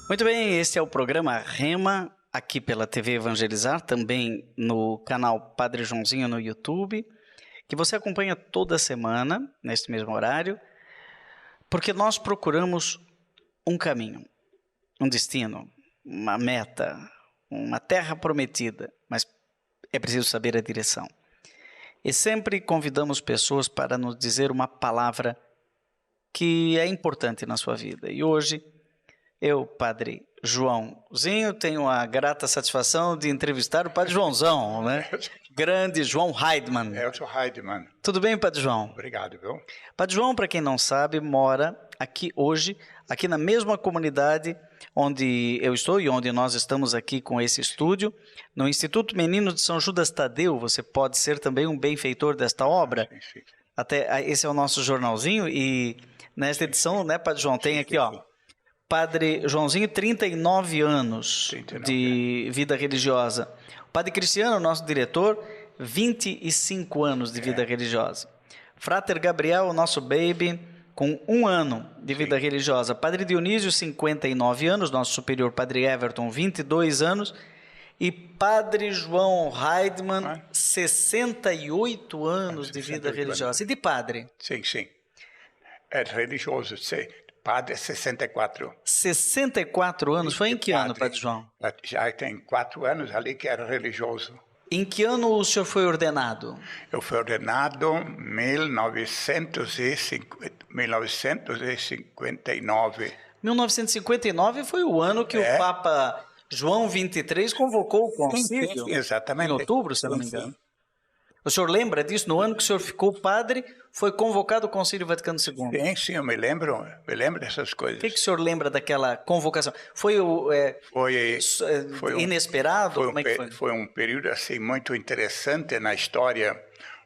Muito bem, este é o programa Rema, aqui pela TV Evangelizar, também no canal Padre Joãozinho no YouTube, que você acompanha toda semana, neste mesmo horário, porque nós procuramos um caminho, um destino, uma meta, uma terra prometida, mas é preciso saber a direção. E sempre convidamos pessoas para nos dizer uma palavra que é importante na sua vida. E hoje, eu, Padre Joãozinho, tenho a grata satisfação de entrevistar o Padre Joãozão, né? Grande João Heidmann. Eu sou Heidmann. Tudo bem, Padre João? Obrigado, viu? Padre João, para quem não sabe, mora aqui hoje, aqui na mesma comunidade onde eu estou e onde nós estamos aqui com esse estúdio, no Instituto Menino de São Judas Tadeu. Você pode ser também um benfeitor desta obra. Sim. Até esse é o nosso jornalzinho e nesta edição, né, Padre João, tem aqui, ó, Padre Joãozinho, 39 anos de vida religiosa. O Padre Cristiano, nosso diretor, 25 anos de vida religiosa. Frater Gabriel, nosso baby, com 1 ano de vida religiosa. Padre Dionísio, 59 anos. Nosso superior, Padre Everton, 22 anos. E Padre João Heidmann, 68 anos de vida religiosa. E de padre? Sim. É religioso, sim. Padre, 64. 64 anos? Foi em que ano, Padre João? Já tem 4 anos ali que era religioso. Em que ano o senhor foi ordenado? Eu fui ordenado em 1959. 1959 foi o ano que o Papa João XXIII convocou o concílio. Sim, exatamente. Em outubro, se não me engano. O senhor lembra disso? No ano que o senhor ficou padre, foi convocado o Concílio Vaticano II. Sim, eu me lembro dessas coisas. O que o senhor lembra daquela convocação? Foi inesperado? Como é que foi? Foi um período assim, muito interessante na história.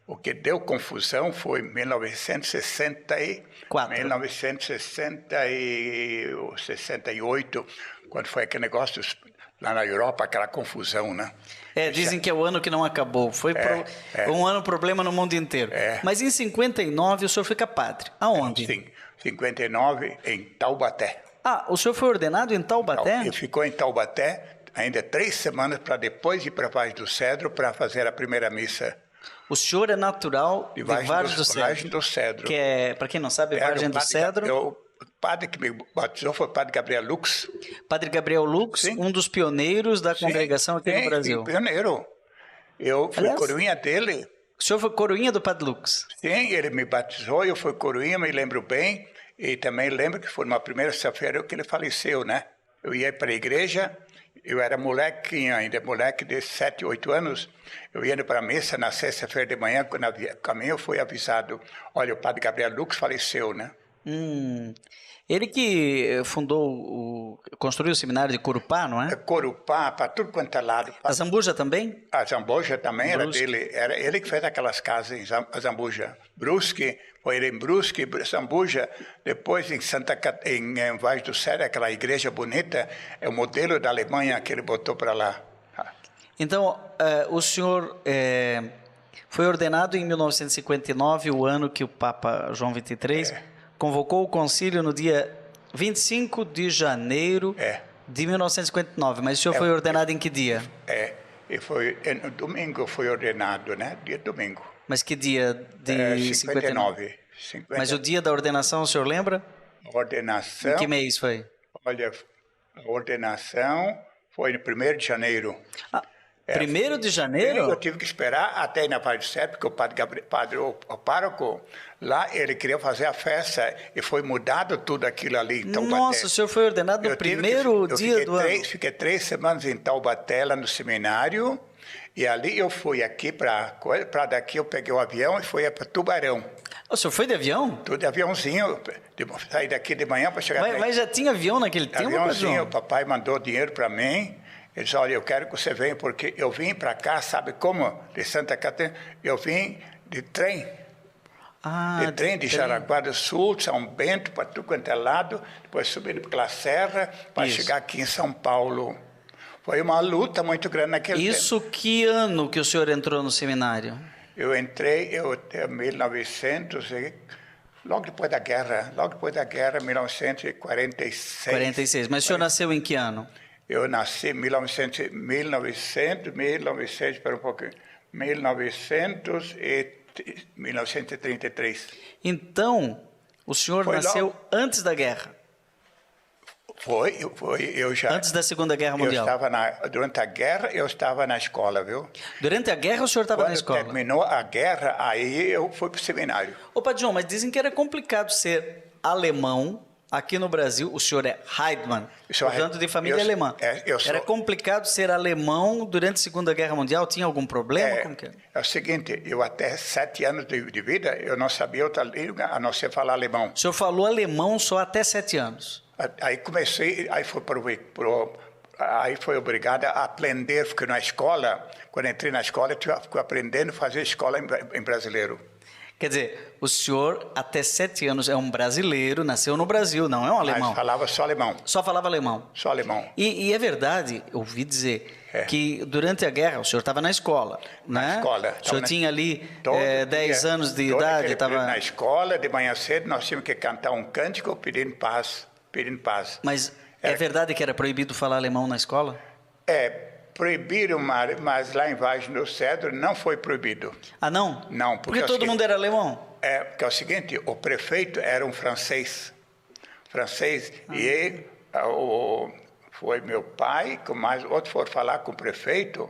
O que deu confusão foi 1968, quando foi aquele negócio lá na Europa, aquela confusão, né? Dizem que é o ano que não acabou. Foi um ano problema no mundo inteiro. Mas em 59 o senhor fica padre. Aonde? Sim, 59 em Taubaté. Ah, o senhor foi ordenado em Taubaté? Eu ficou em Taubaté ainda 3 semanas para depois ir para Vaz do Cedro para fazer a primeira missa. O senhor é natural de Vargem do Cedro. Que é, para quem não sabe, Vargem do Cedro. O padre que me batizou foi o Padre Gabriel Lux. Padre Gabriel Lux, um dos pioneiros da congregação aqui no Brasil. Pioneiro. Eu fui coroinha dele. O senhor foi coroinha do Padre Lux? Sim, ele me batizou, eu fui coroinha, me lembro bem. E também lembro que foi numa primeira sexta-feira que ele faleceu, né? Eu ia para a igreja, eu era molequinho ainda, moleque de 7, 8 anos. Eu ia para a missa na sexta-feira de manhã, quando no caminho eu fui avisado. Olha, o Padre Gabriel Lux faleceu, né? Ele que construiu o seminário de Corupá, não é? Corupá, para tudo quanto é lado. A Zambuja também? A Zambuja também era dele. Era ele que fez aquelas casas em Zambuja. Brusque, foi ele em Brusque, Zambuja. Depois em em Vaz do Cedro, aquela igreja bonita, é o modelo da Alemanha que ele botou para lá. Então, o senhor foi ordenado em 1959, o ano que o Papa João XXIII convocou o concílio no dia 25 de janeiro de 1959. Mas o senhor foi ordenado em que dia? No domingo foi ordenado, né? Dia domingo. Mas que dia de 59? Mas o dia da ordenação, o senhor lembra? Ordenação? Em que mês foi? Olha, a ordenação foi no 1º de janeiro. 1º de janeiro? Eu tive que esperar até ir na Vaz do Cedro, porque o o pároco, lá ele queria fazer a festa e foi mudado tudo aquilo ali em Taubaté. Nossa, o senhor foi ordenado no primeiro dia do ano. Fiquei 3 semanas em Taubaté, lá no seminário, e ali eu fui aqui para daqui eu peguei o avião e fui para Tubarão. O senhor foi de avião? Tudo de aviãozinho, saí daqui de manhã para chegar... Mas já tinha avião naquele tempo, aviãozinho, o papai mandou dinheiro para mim. Ele disse, olha, eu quero que você venha, porque eu vim para cá, sabe como? De Santa Catarina, eu vim de trem. De trem de Jaraguá do Sul, São Bento, para tudo quanto é lado, depois subindo pela serra, para chegar aqui em São Paulo. Foi uma luta muito grande naquele tempo. Isso que ano que o senhor entrou no seminário? Eu entrei, em 1900, Logo depois da guerra, 1946. 46. Mas o senhor nasceu em que ano? Eu nasci em 1933. Então, o senhor nasceu antes da guerra? Foi, eu já... Antes da Segunda Guerra Mundial? Durante a guerra, eu estava na escola, viu? Durante a guerra, o senhor estava na escola? Quando terminou a guerra, aí eu fui para o seminário. Ô, Padre João, mas dizem que era complicado ser alemão aqui no Brasil. O senhor é Heidmann, portanto, de família alemã. Era complicado ser alemão durante a Segunda Guerra Mundial? Tinha algum problema? Como que é? É o seguinte, eu até 7 anos de vida, eu não sabia outra língua a não ser falar alemão. O senhor falou alemão só até 7 anos? Aí comecei, aí foi obrigado a aprender, porque na escola, quando entrei na escola, eu fui aprendendo a fazer escola em brasileiro. Quer dizer, o senhor até 7 anos é um brasileiro, nasceu no Brasil, não é um alemão? Mas falava só alemão. Só falava alemão? Só alemão. E é verdade, eu ouvi dizer que durante a guerra o senhor estava na escola, né? Na escola. O senhor tinha ali 10 anos de idade? Na escola, de manhã cedo, nós tínhamos que cantar um cântico pedindo paz. Mas é verdade que era proibido falar alemão na escola? Proibiram, mas lá em Vargem do Cedro não foi proibido. Ah, não? Não. Porque todo mundo era alemão? Porque é o seguinte, o prefeito era um francês. E foi meu pai, com mais outro foram falar com o prefeito,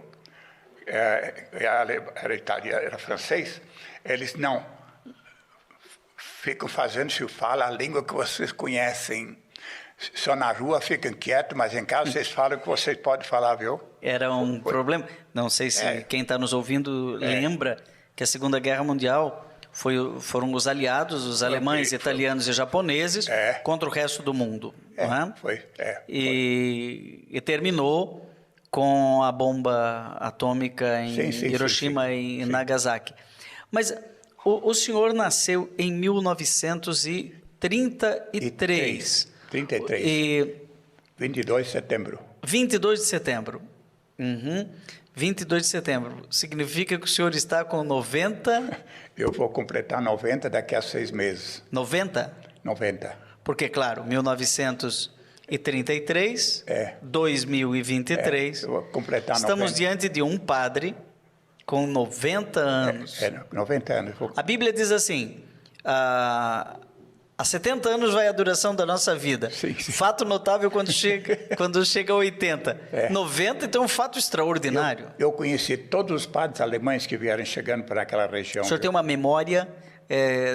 era italiano, era francês. Eles não ficam fazendo se fala a língua que vocês conhecem. Só na rua ficam quietos, mas em casa vocês falam o que vocês podem falar, viu? Era um problema. Não sei se quem está nos ouvindo lembra que a Segunda Guerra Mundial foram os aliados, os alemães, italianos e japoneses contra o resto do mundo. Não é? E terminou com a bomba atômica em Hiroshima e Nagasaki. Mas o senhor nasceu em 1933. 22 de setembro. 22 de setembro. 22 de setembro. Significa que o senhor está com 90... Eu vou completar 90 daqui a 6 meses. 90? 90. Porque, claro, 1933, 2023... eu vou completar 90. Estamos diante de um padre com 90 anos. 90 anos. A Bíblia diz assim... Há 70 anos vai a duração da nossa vida. Sim. Fato notável quando chega a 80. 90, então é um fato extraordinário. Eu conheci todos os padres alemães que vieram chegando para aquela região. O senhor tem uma memória,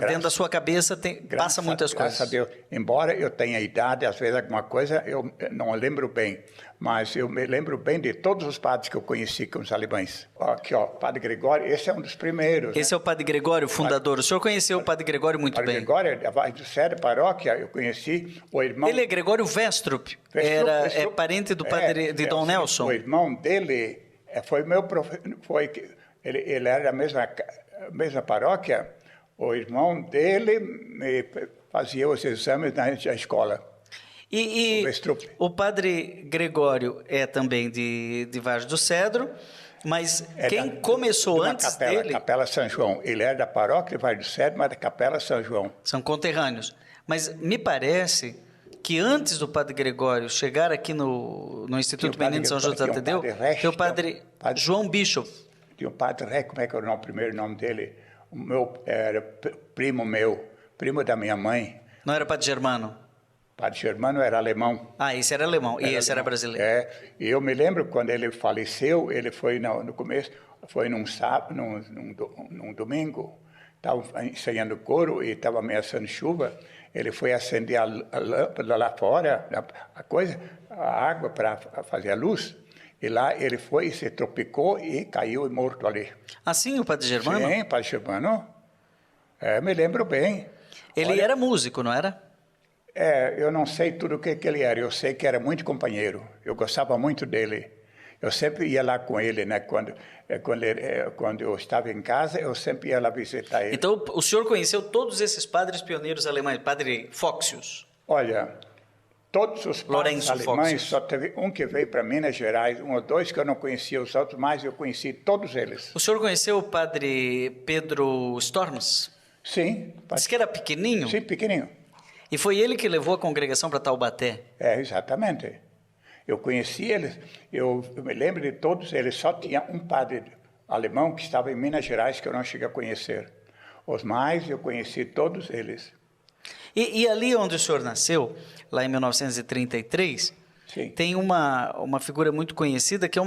dentro da sua cabeça, passa muitas coisas. Graças a Deus. Embora eu tenha idade, às vezes alguma coisa eu não lembro bem. Mas eu me lembro bem de todos os padres que eu conheci com os alemães. Aqui, Padre Gregório, esse é um dos primeiros. Esse é o Padre Gregório, fundador. O senhor conheceu o Padre Gregório muito bem. Padre Gregório, da Vargem do Cedro, paróquia, eu conheci o irmão... Ele é Gregório Westrup, é parente do padre de Dom Nelson. O irmão dele foi meu professor, ele era da mesma paróquia, o irmão dele me fazia os exames na escola. E o Padre Gregório é também de Vargem do Cedro, mas quem começou antes dele... Capela São João. Ele era da paróquia de Vargem do Cedro, mas da Capela São João. São conterrâneos. Mas me parece que antes do Padre Gregório chegar aqui no Instituto Menino de São José Tadeu, tem o Padre João Bischoff. Tinha o Padre Ré, como é que era o primeiro nome dele? Era primo da minha mãe. Não era Padre Germano? Padre Germano era alemão. Esse era alemão, e esse era brasileiro. E eu me lembro quando ele faleceu, ele foi no começo, foi num domingo, estava ensaiando coro e estava ameaçando chuva, ele foi acender a lâmpada lá fora, a água para fazer a luz, e lá ele foi, se tropicou e caiu morto ali. Sim, o Padre Germano? Sim, Padre Germano. Me lembro bem. Ele era músico, não era? Eu não sei tudo o que ele era, eu sei que era muito companheiro, eu gostava muito dele. Eu sempre ia lá com ele, né? Quando eu estava em casa, eu sempre ia lá visitar ele. Então, o senhor conheceu todos esses padres pioneiros alemães, Padre Foxius? Olha, todos os padres alemães, só teve um que veio para Minas Gerais, um ou dois que eu não conhecia, os outros mais eu conheci todos eles. O senhor conheceu o Padre Pedro Storms? Sim. Diz que era pequenininho? Sim, pequenininho. E foi ele que levou a congregação para Taubaté? Exatamente. Eu conheci eles, eu me lembro de todos eles, só tinha um padre alemão que estava em Minas Gerais que eu não cheguei a conhecer. Os mais eu conheci todos eles. E ali onde o senhor nasceu, lá em 1933, Sim. tem uma figura muito conhecida que é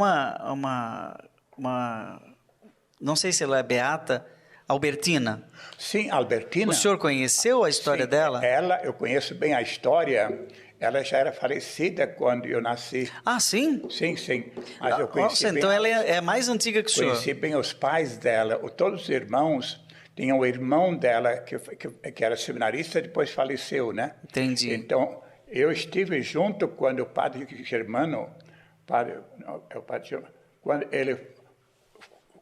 não sei se ela é beata, Albertina. Sim, Albertina. O senhor conheceu a história dela? Ela, eu conheço bem a história. Ela já era falecida quando eu nasci. Ah, sim? Sim, sim. Mas eu conheci Nossa, então ela é mais antiga que o senhor. Conheci bem os pais dela. Todos os irmãos. Tinha o irmão dela, que era seminarista, depois faleceu, né? Entendi. Então, eu estive junto quando o padre Germano, quando ele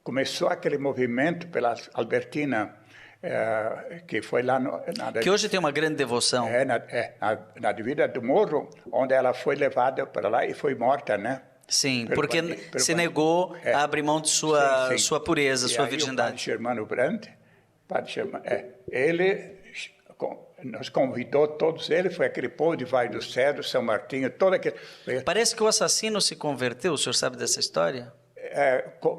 começou aquele movimento pela Albertina, que foi lá que hoje tem uma grande devoção. Na Divina do Morro, onde ela foi levada para lá e foi morta, né? Sim, porque se negou a abrir mão de sua pureza, sua virgindade. O padre Germano Brandt, ele nos convidou, todos eles, foi aquele povo de Vale do Cedro, São Martinho, todo aquele... Parece que o assassino se converteu, o senhor sabe dessa história?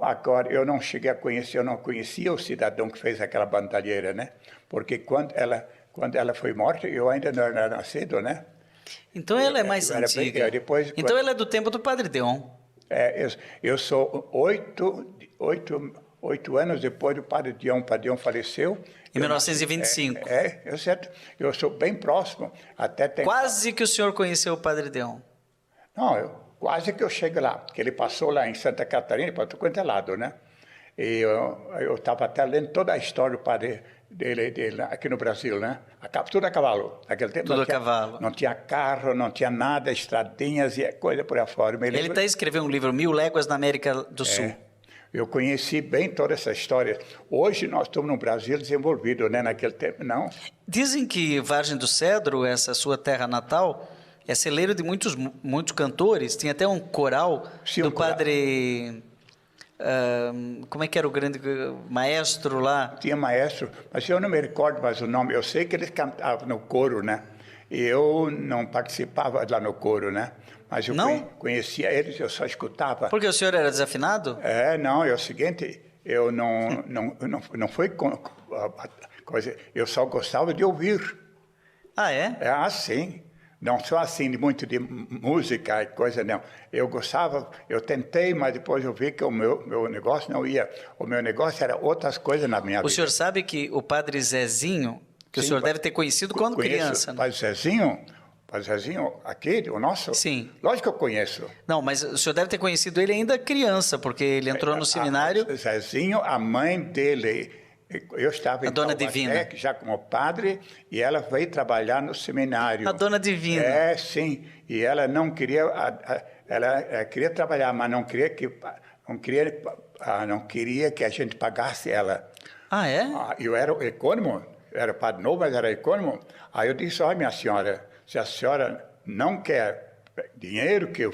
Agora, eu não cheguei a conhecer, eu não conhecia o cidadão que fez aquela bandalheira, né? Porque quando ela foi morta, eu ainda não era nascido, né? Então ela é mais antiga. Então ela é do tempo do Padre Deon. Eu sou 8 anos depois do Padre Deon. O Padre Deon faleceu. Em 1925. Eu sou bem próximo. Quase que o senhor conheceu o Padre Deon. Não, quase que eu chego lá. Que ele passou lá em Santa Catarina, para todo quanto é lado, né? E eu estava até lendo toda a história do padre dele aqui no Brasil, né? Tudo a cavalo. Naquele tempo tudo a cavalo. Não tinha carro, não tinha nada, estradinhas e coisa por aí fora. Ele está escrevendo um livro, 1000 Léguas na América do Sul. Eu conheci bem toda essa história. Hoje nós estamos no Brasil desenvolvido, né? Naquele tempo, não. Dizem que Vargem do Cedro, essa sua terra natal, é celeiro de muitos cantores. Tinha até um coral do padre... como é que era o grande maestro lá? Tinha maestro, mas eu não me recordo mais o nome. Eu sei que eles cantavam no coro, né? E eu não participava lá no coro, né? Mas eu conhecia eles, eu só escutava. Porque o senhor era desafinado? Não, é o seguinte, eu não foi coisa, eu só gostava de ouvir. Ah, é? Sim. Não só assim, muito de música e coisa, não. Eu gostava, eu tentei, mas depois eu vi que o meu negócio não ia. O meu negócio era outras coisas na minha vida. O senhor sabe que o padre Zezinho, que o senhor deve ter conhecido quando criança, né? Padre Zezinho, aquele, o nosso? Sim. Lógico que eu conheço. Não, mas o senhor deve ter conhecido ele ainda criança, porque ele entrou no seminário... Zezinho, a mãe dele... Eu estava em Dona Divina, já como padre, e ela veio trabalhar no seminário. A Dona Divina. Sim. E ela não queria... Ela queria trabalhar, mas não queria que a gente pagasse ela. Ah, é? Eu era econômico, era padre novo, mas era econômico. Aí eu disse, olha, minha senhora, se a senhora não quer dinheiro, que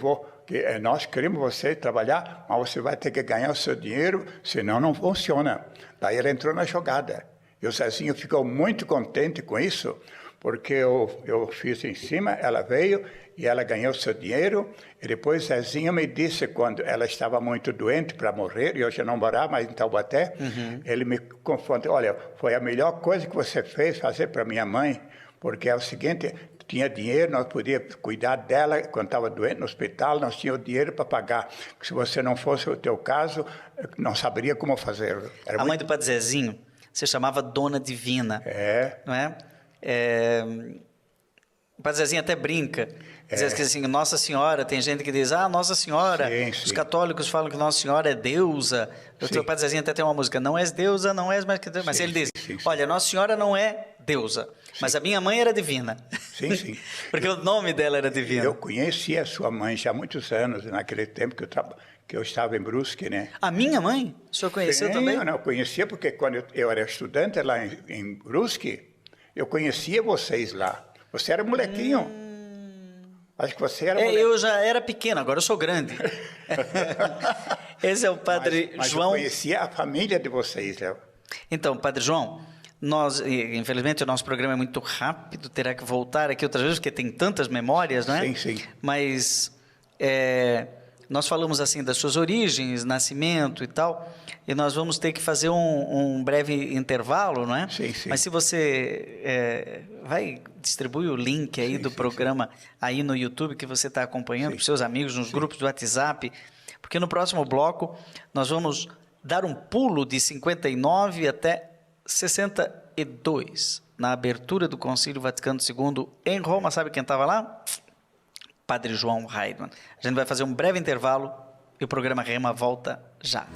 nós queremos você trabalhar, mas você vai ter que ganhar o seu dinheiro, senão não funciona. Daí ela entrou na jogada. E o Zezinho ficou muito contente com isso, porque eu fiz em cima, ela veio e ela ganhou o seu dinheiro. E depois o Zezinho me disse, quando ela estava muito doente para morrer, e eu já não morava mais em Taubaté, ele me confrontou, olha, foi a melhor coisa que você fez fazer para minha mãe, porque é o seguinte... Tinha dinheiro, nós podíamos cuidar dela quando estava doente no hospital, nós tínhamos dinheiro para pagar. Se você não fosse o teu caso, não saberia como fazer. Mãe do Padre Zezinho se chamava Dona Divina. Não é? O Padre Zezinho até brinca. Diz que assim, Nossa Senhora, tem gente que diz, Nossa Senhora. Os católicos falam que Nossa Senhora é deusa. O Padre Zezinho até tem uma música, não és deusa, não és mais que deusa. Mas ele diz, olha, Nossa Senhora não é deusa, mas a minha mãe era divina. Sim. Porque o nome dela era divino. Eu conheci a sua mãe já há muitos anos, naquele tempo que eu estava em Brusque, né? A minha mãe? O senhor conheceu também? Eu não conhecia, porque quando eu era estudante lá em Brusque, eu conhecia vocês lá. Você era molequinho. Acho que você era molequinho. Eu já era pequeno, agora eu sou grande. Esse é o Padre mas João. Eu conhecia a família de vocês, Léo. Então, Padre João, Infelizmente, o nosso programa é muito rápido, terá que voltar aqui outras vezes, porque tem tantas memórias, não é? Sim, sim. Mas nós falamos assim das suas origens, nascimento e tal, e nós vamos ter que fazer um breve intervalo, não é? Sim, sim. Mas se você vai distribuir o link aí do programa aí no YouTube que você está acompanhando para os seus amigos, nos grupos do WhatsApp, porque no próximo bloco nós vamos dar um pulo de 59 até 62, na abertura do Concílio Vaticano II em Roma. Sabe quem estava lá? Padre João Heidmann. A gente vai fazer um breve intervalo e o programa Rema volta já.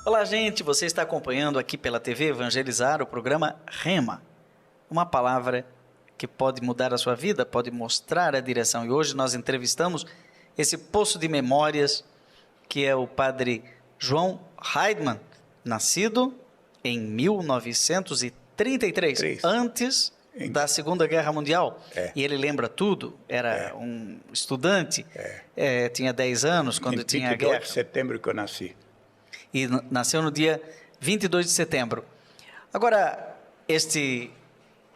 Olá, gente, você está acompanhando aqui pela TV Evangelizar o programa Rema, uma palavra que pode mudar a sua vida, pode mostrar a direção. E hoje nós entrevistamos esse poço de memórias que é o Padre João Heidmann, nascido em 1933, antes da Segunda Guerra Mundial. E ele lembra tudo, era um estudante, tinha 10 anos quando tinha a guerra. 22 de setembro que eu nasci. E nasceu no dia 22 de setembro. Agora, este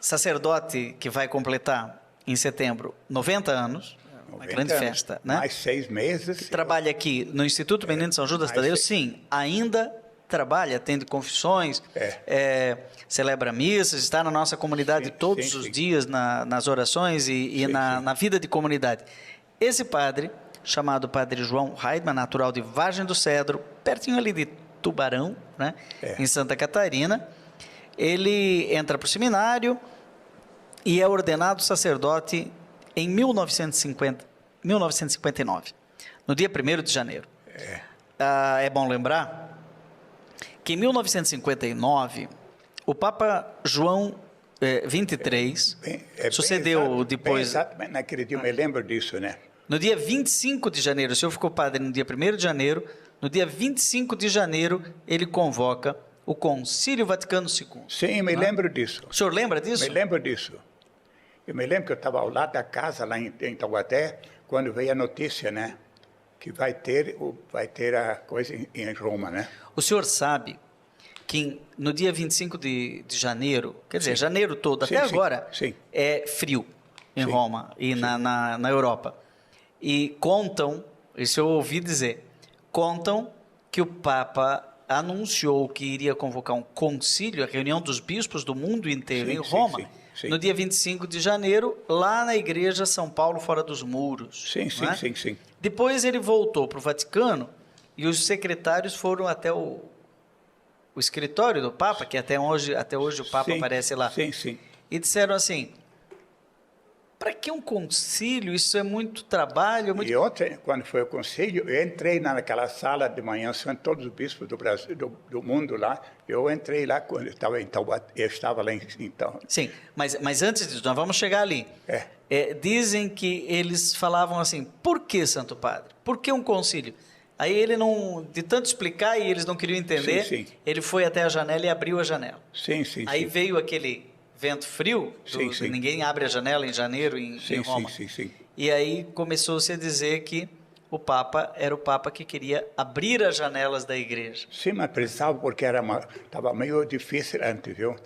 sacerdote que vai completar em setembro 90 anos, uma grande festa, né? Mais 6 meses. Que trabalha aqui no Instituto Menino de São Judas Tadeu, sim, ainda trabalha, atende confissões, celebra missas, está na nossa comunidade todos os dias nas orações e na vida de comunidade. Esse padre, chamado Padre João Heidmann, natural de Vargem do Cedro, pertinho ali de Tubarão, né? Em Santa Catarina, ele entra para o seminário e é ordenado sacerdote em 1959, no dia 1º de janeiro. É bom lembrar que em 1959, o Papa João 23 sucedeu depois... Exatamente, naquele dia eu me lembro disso, né? No dia 25 de janeiro, o senhor ficou padre no dia 1º de janeiro, no dia 25 de janeiro, ele convoca o Concílio Vaticano II. Sim, me lembro disso. O senhor lembra disso? Me lembro disso. Eu me lembro que eu estava ao lado da casa, lá em Taubaté, quando veio a notícia, né? Que vai ter a coisa em Roma, né? O senhor sabe que no dia 25 de janeiro, quer dizer, janeiro todo, até agora, é frio em Roma e na Europa. E contam, isso eu ouvi dizer, contam que o Papa anunciou que iria convocar um concílio, a reunião dos bispos do mundo inteiro em Roma, no dia 25 de janeiro, lá na igreja São Paulo, fora dos muros. Sim. Depois ele voltou para o Vaticano e os secretários foram até o escritório do Papa, que até hoje o Papa aparece lá. E disseram assim, para que um concílio? Isso é muito trabalho. E ontem, quando foi o concílio, eu entrei naquela sala de manhã, são todos os bispos do Brasil, do mundo lá. Eu entrei lá quando eu estava em Taubaté, eu estava lá então. Sim, mas antes disso, nós vamos chegar ali. Dizem que eles falavam assim, por que, Santo Padre? Por que um concílio? Aí ele não, de tanto explicar e eles não queriam entender, ele foi até a janela e abriu a janela. Aí veio aquele vento frio, ninguém abre a janela em janeiro em Roma. E aí começou-se a dizer que o Papa era o Papa que queria abrir as janelas da igreja. Sim, mas precisava porque estava meio difícil antes, viu?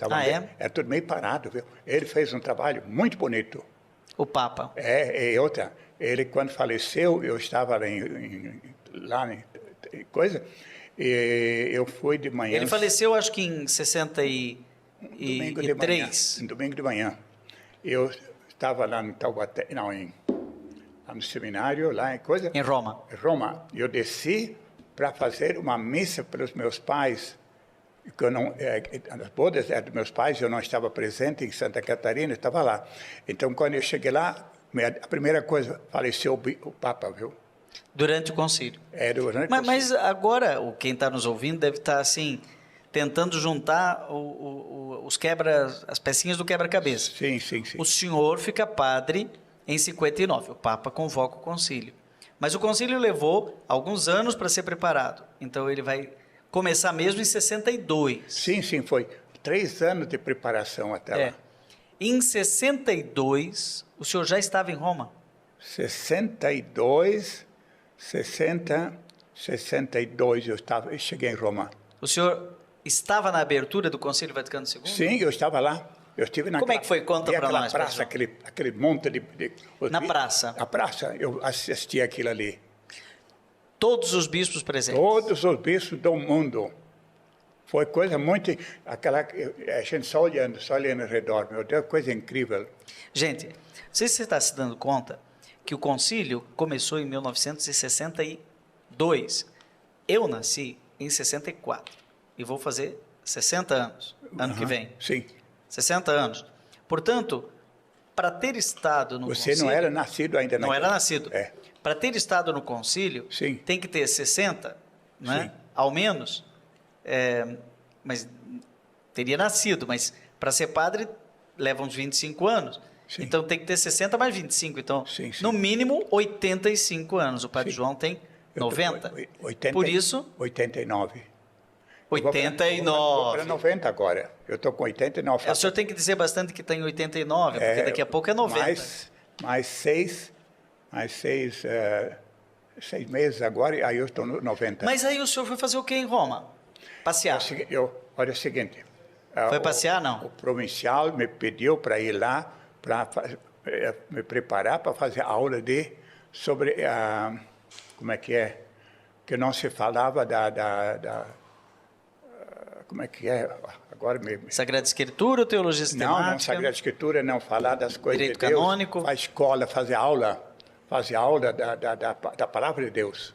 Era tudo meio parado, viu? Ele fez um trabalho muito bonito. O Papa. Ele quando faleceu, eu estava lá coisa, e eu fui de manhã. Ele faleceu acho que em 63. Domingo de manhã. Eu estava lá no Taubaté, lá no seminário, lá em coisa. Em Roma. Eu desci para fazer uma missa para os meus pais. As bodas dos meus pais, eu não estava presente em Santa Catarina, estava lá. Então, quando eu cheguei lá, a primeira coisa, faleceu o Papa, viu? Durante o concílio. Durante o concílio. Mas agora, quem está nos ouvindo deve estar assim, tentando juntar as pecinhas do quebra-cabeça. Sim. O senhor fica padre em 59, o Papa convoca o concílio. Mas o concílio levou alguns anos para ser preparado, então ele vai começar mesmo em 62. Sim, foi 3 anos de preparação até lá. Em 62, o senhor já estava em Roma? 62, 62 eu cheguei em Roma. O senhor estava na abertura do Concílio Vaticano II? Sim, eu estava lá. Eu estive Como é que foi? Conta para nós. Praça, aquele monte de na praça? A praça, eu assisti aquilo ali. Todos os bispos presentes? Todos os bispos do mundo. Foi coisa muito... a gente só olhando ao redor. Meu Deus, coisa incrível. Gente, não sei se você está se dando conta que o concílio começou em 1962. Eu nasci em 64 e vou fazer 60 anos ano que vem. Sim. 60 anos. Portanto, para ter estado no concílio... Você não era nascido ainda. Não era nascido. É. Para ter estado no concílio, sim, tem que ter 60, né? Ao menos. Mas teria nascido, mas para ser padre leva uns 25 anos. Sim. Então tem que ter 60 mais 25. Então, sim. no mínimo 85 anos. O padre João tem 90. Por isso... 89. 89. Vou para 90 agora. Eu estou com 89. O senhor tem que dizer bastante que tem 89, porque daqui a pouco é 90. Mais 6 meses agora, aí eu estou no 90. Mas aí o senhor foi fazer o que em Roma? Passear? Olha o seguinte. Foi passear, não? O provincial me pediu para ir lá, para me preparar para fazer aula sobre como é que não se falava como é que é? Agora Sagrada Escritura ou teologia sistemática? Não, Sagrada Escritura não, falar das coisas Direito de Deus. canônico. Faz escola, fazer aula da palavra de Deus.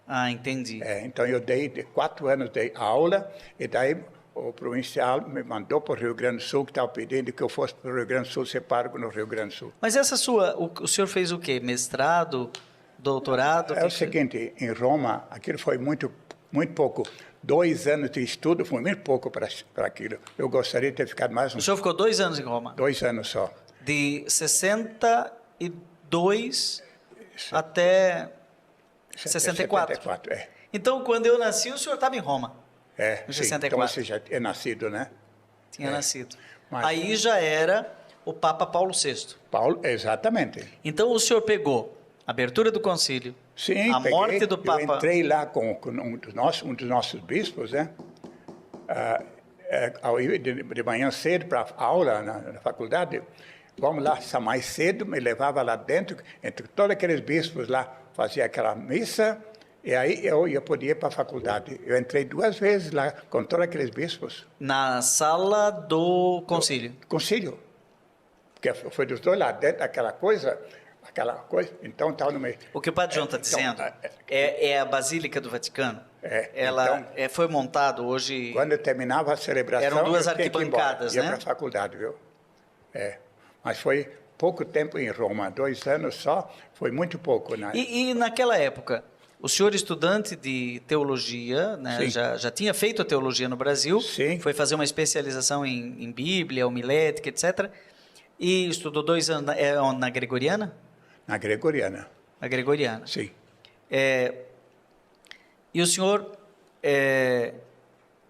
Ah, entendi. Então eu dei 4 anos de aula e daí o provincial me mandou para o Rio Grande do Sul, que estava pedindo que eu fosse para o Rio Grande do Sul, ser pároco no Rio Grande do Sul. Mas o senhor fez o quê? Mestrado, doutorado? É o seguinte, em Roma, aquilo foi muito pouco. 2 anos de estudo foi muito pouco para aquilo. Eu gostaria de ter ficado mais O senhor ficou 2 anos em Roma? 2 anos só. De 62 até 64. 74, é. Então, quando eu nasci, o senhor estava em Roma. Em 64. Então você já é nascido, né? Tinha nascido. Aí já era o Papa Paulo VI. Exatamente. Então o senhor pegou a abertura do concílio, sim, a morte do Papa... Eu entrei lá com um dos nossos bispos, né? De manhã cedo para a aula na faculdade. Vamos lá, mais cedo, me levava lá dentro, entre todos aqueles bispos lá, fazia aquela missa, e aí eu podia ir para a faculdade. Eu entrei 2 vezes lá com todos aqueles bispos. Na sala do concílio? Concílio. Porque foi dos dois lá dentro, aquela coisa, então estava no meio. O que o padre João está dizendo é a Basílica do Vaticano. Ela foi montado hoje... Quando eu terminava a celebração... Eram 2 arquibancadas, né? Ia para a faculdade, viu? Mas foi pouco tempo em Roma, 2 anos só, foi muito pouco. Né? E naquela época, o senhor estudante de teologia, né, já tinha feito a teologia no Brasil, sim, foi fazer uma especialização em Bíblia, homilética, etc. E estudou 2 anos na Gregoriana? Na Gregoriana. Na Gregoriana. Sim. E o senhor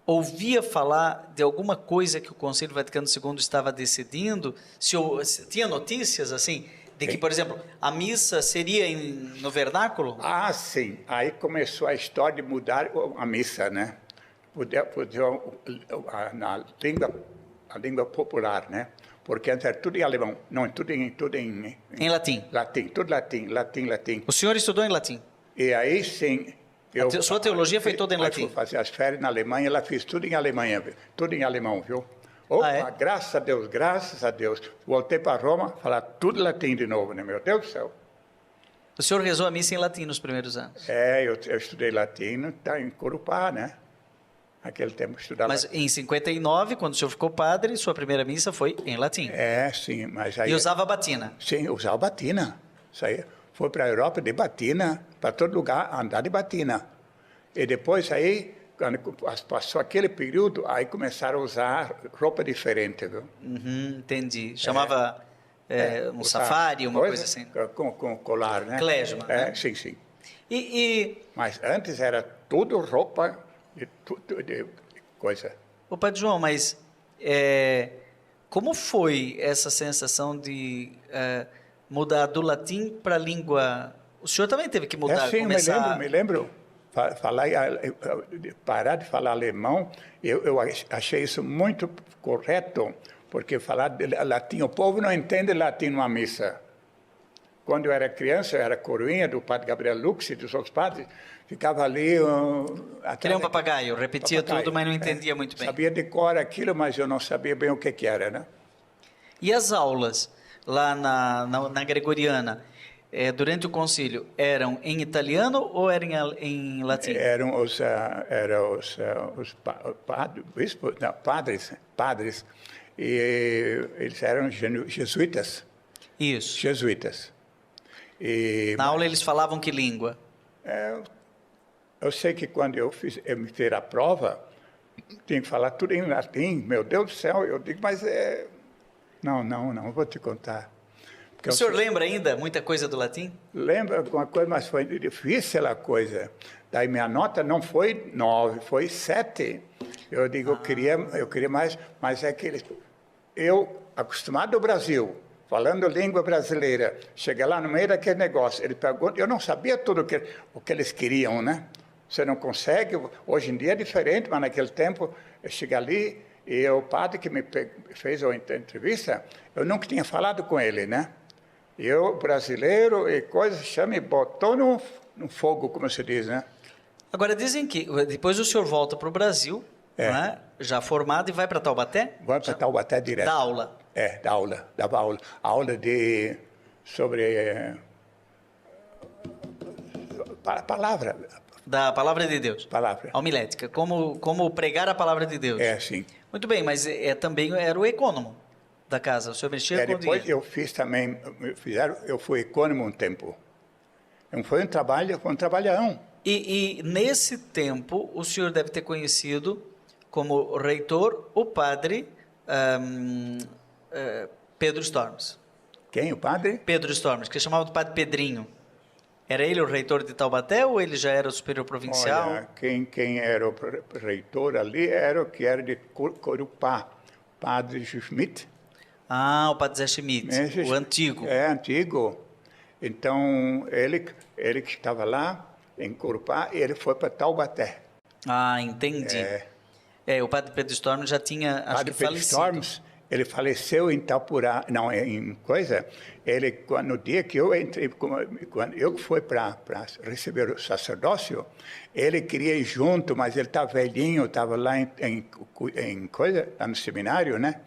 ouvia falar de alguma coisa que o Concílio Vaticano II estava decidindo? Se tinha notícias assim de que, por exemplo, a missa seria no vernáculo? Ah, sim. Aí começou a história de mudar a missa, né? Na língua popular, né? Porque antes era tudo em alemão, não, tudo em latim. Tudo latim. O senhor estudou em latim? E aí, sim... Sua teologia foi toda em latim? Eu fui fazer as férias na Alemanha, ela fez tudo em alemão, viu? Opa, graças a Deus. Voltei para Roma, falar tudo latim de novo, né? Meu Deus do céu. O senhor rezou a missa em latim nos primeiros anos? Eu estudei latim, em Corupá, né? Naquele tempo estudava. Mas em 59, quando o senhor ficou padre, sua primeira missa foi em latim? Sim, mas aí... E usava batina? Sim, usava batina. Isso aí. Foi para a Europa de batina, para todo lugar andar de batina. E depois aí, quando passou aquele período, aí começaram a usar roupa diferente, viu? Entendi. Chamava um safari, uma coisa assim? Com colar, né? Klezma, né? Sim. Mas antes era tudo roupa de coisa. Ô, Padre João, mas como foi essa sensação de... mudar do latim para a língua O senhor também teve que mudar, sim, começar... me lembro. Parar de falar alemão, eu achei isso muito correto, porque falar latim, o povo não entende latim numa missa. Quando eu era criança, eu era coroinha do padre Gabriel Lux e dos outros padres, ficava ali... Aquele é um papagaio, repetia tudo, mas não entendia muito bem. Sabia de cor aquilo, mas eu não sabia bem o que era, né? E as aulas lá na Gregoriana, durante o concílio, eram em italiano ou eram em latim? Eram os padres, e eles eram jesuítas. Isso. Jesuítas. Na aula eles falavam que língua? Eu sei que quando eu me fiz a prova, tinha que falar tudo em latim. Meu Deus do céu, eu digo, mas não vou te contar. O senhor lembra ainda muita coisa do latim? Lembro alguma coisa, mas foi difícil a coisa. Daí minha nota não foi 9, foi 7. Eu digo, eu queria mais, mas é que eu, acostumado ao Brasil, falando língua brasileira, cheguei lá no meio daquele negócio, ele pergunta, eu não sabia tudo o que eles queriam, né? Você não consegue, hoje em dia é diferente, mas naquele tempo, eu cheguei ali, e o padre que me fez a entrevista, eu nunca tinha falado com ele, né? Eu, brasileiro, e coisa, me botou no fogo, como se diz, né? Agora, dizem que depois o senhor volta para o Brasil, né? Já formado, e vai para Taubaté? Vai para Taubaté direto. Dá aula? Dava aula. Aula sobre palavra. Da palavra de Deus. Palavra. A homilética. Como pregar a palavra de Deus. Sim. Muito bem, mas também era o econômico da casa. O senhor mexia com depois dinheiro. Eu fiz também, eu fui econômico um tempo. Foi um trabalhão. E nesse tempo, o senhor deve ter conhecido como reitor o padre Pedro Storms. Quem, o padre? Pedro Storms, que chamava de padre Pedrinho. Era ele o reitor de Taubaté ou ele já era o superior provincial? Olha, quem era o reitor ali era o que era de Corupá, padre Schmidt. Ah, o padre Zé Schmidt, o antigo. Antigo. Então, ele que estava lá em Corupá, ele foi para Taubaté. Ah, entendi. O padre Pedro Storms já tinha, acho que falecido. Storms, ele faleceu em Itapurá, não, em coisa, no dia que eu entrei, quando eu fui para receber o sacerdócio, ele queria ir junto, mas ele estava velhinho, estava lá em coisa, lá no seminário, né?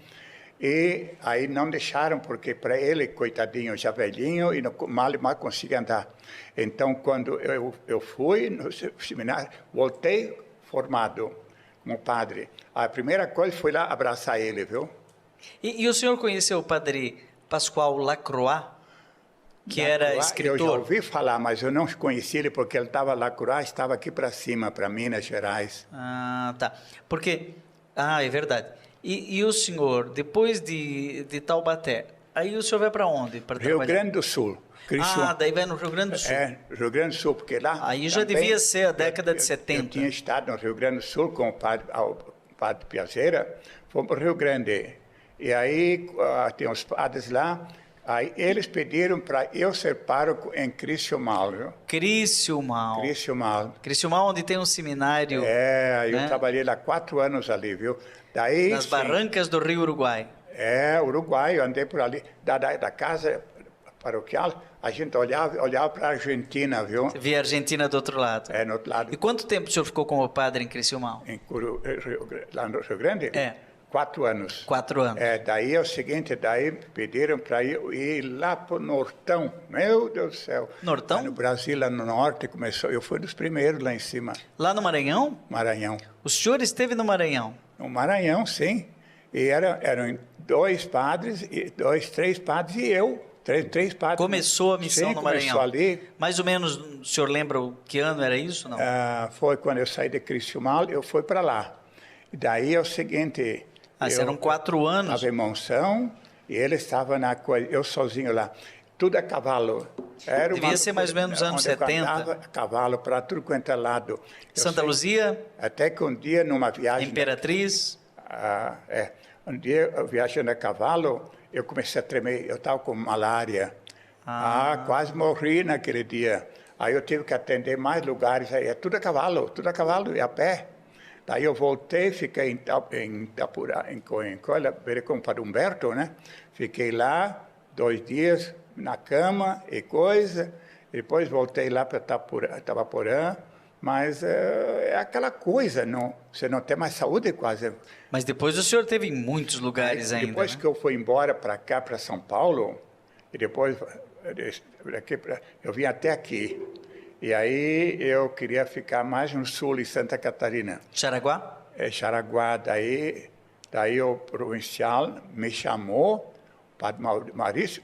E aí não deixaram, porque para ele, coitadinho, já velhinho, e mal conseguia andar. Então, quando eu fui no seminário, voltei formado como padre. A primeira coisa foi lá abraçar ele, viu? E o senhor conheceu o padre Pascoal Lacroix, que era escritor? Eu já ouvi falar, mas eu não conheci ele porque ele Lacroix estava aqui para cima, para Minas Gerais. Ah, tá. Porque, é verdade. E o senhor, depois de Taubaté, aí o senhor vai para onde? Rio Grande do Sul. Daí vai no Rio Grande do Sul. Rio Grande do Sul, porque lá... Aí já devia ser a década de 70. Eu tinha estado no Rio Grande do Sul com o padre Piazeira, fomos para o Rio Grande. E aí tem uns padres lá, aí eles pediram para eu ser pároco em Criciúmal, viu? Criciúmal, onde tem um seminário. Eu trabalhei lá 4 anos ali, viu? Daí, nas barrancas do Rio Uruguai. Uruguai, eu andei por ali, da casa paroquial, a gente olhava para a Argentina, viu? Você via a Argentina do outro lado. No outro lado. E quanto tempo o senhor ficou como padre em Criciúmal? Lá no Rio Grande? 4 anos. 4 anos. Daí é o seguinte, pediram para ir lá para o Nortão. Meu Deus do céu. Nortão? Lá no Brasil, lá no Norte, começou. Eu fui dos primeiros lá em cima. Lá no Maranhão? Maranhão. O senhor esteve no Maranhão? No Maranhão, sim. E eram 2 padres, 3 padres e eu. 3 padres. Começou a missão no Maranhão? Começou ali. Mais ou menos, o senhor lembra que ano era isso? Não? Foi quando eu saí de Criciúmal, eu fui para lá. E daí é o seguinte... eram 4 anos? Estava em Monção e ele estava eu sozinho lá. Tudo a cavalo. Devia ser mais ou menos nos anos 70. Eu andava a cavalo para tudo quanto é lado. Santa Luzia? Até que um dia, numa viagem... Imperatriz? Um dia, viajando a cavalo, eu comecei a tremer. Eu estava com malária. Quase morri naquele dia. Aí eu tive que atender mais lugares, aí é tudo a cavalo e a pé. Daí eu voltei, fiquei em Itapurá, em Coelha, com o Padre Humberto, né? Fiquei lá 2 dias na cama e coisa. Depois voltei lá para Itaporã, mas é aquela coisa, você não tem mais saúde quase. Mas depois o senhor teve em muitos lugares ainda, depois, né? que eu fui embora para cá, para São Paulo, e depois eu vim até aqui. E aí eu queria ficar mais no sul, em Santa Catarina. Xaraguá? Xaraguá. Daí o provincial me chamou, Padre Maurício,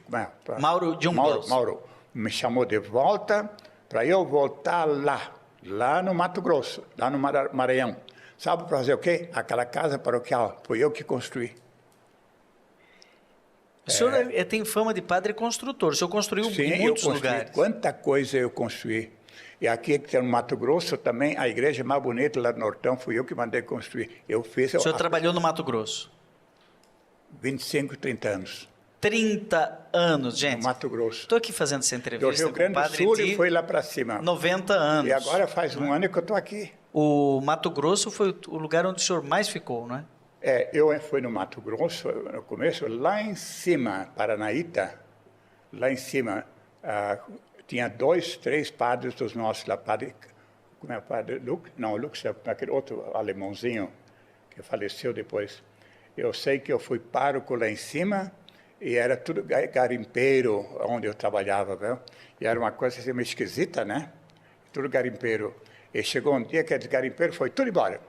Mauro de Umbaus. Mauro me chamou de volta para eu voltar lá no Mato Grosso, lá no Maranhão. Sabe para fazer o quê? Aquela casa paroquial, foi eu que construí. O senhor tem fama de padre construtor, o senhor construiu em muitos lugares. Quanta coisa eu construí. E aqui no Mato Grosso também, a igreja mais bonita lá do Nortão, fui eu que mandei construir. O senhor trabalhou no Mato Grosso? 25, 30 anos. 30 anos, gente. No Mato Grosso. Estou aqui fazendo essa entrevista do Rio Grande do Sul e foi lá para cima. 90 anos. E agora faz um ano que eu estou aqui. O Mato Grosso foi o lugar onde o senhor mais ficou, não é? Eu fui no Mato Grosso, no começo, lá em cima, Paranaíta, lá em cima, tinha 2, 3 padres dos nossos lá, padre Lux, não, Lux é aquele outro alemãozinho que faleceu depois. Eu sei que eu fui pároco lá em cima e era tudo garimpeiro onde eu trabalhava, viu? E era uma coisa assim meio esquisita, né? Tudo garimpeiro. E chegou um dia que aquele garimpeiro foi tudo embora.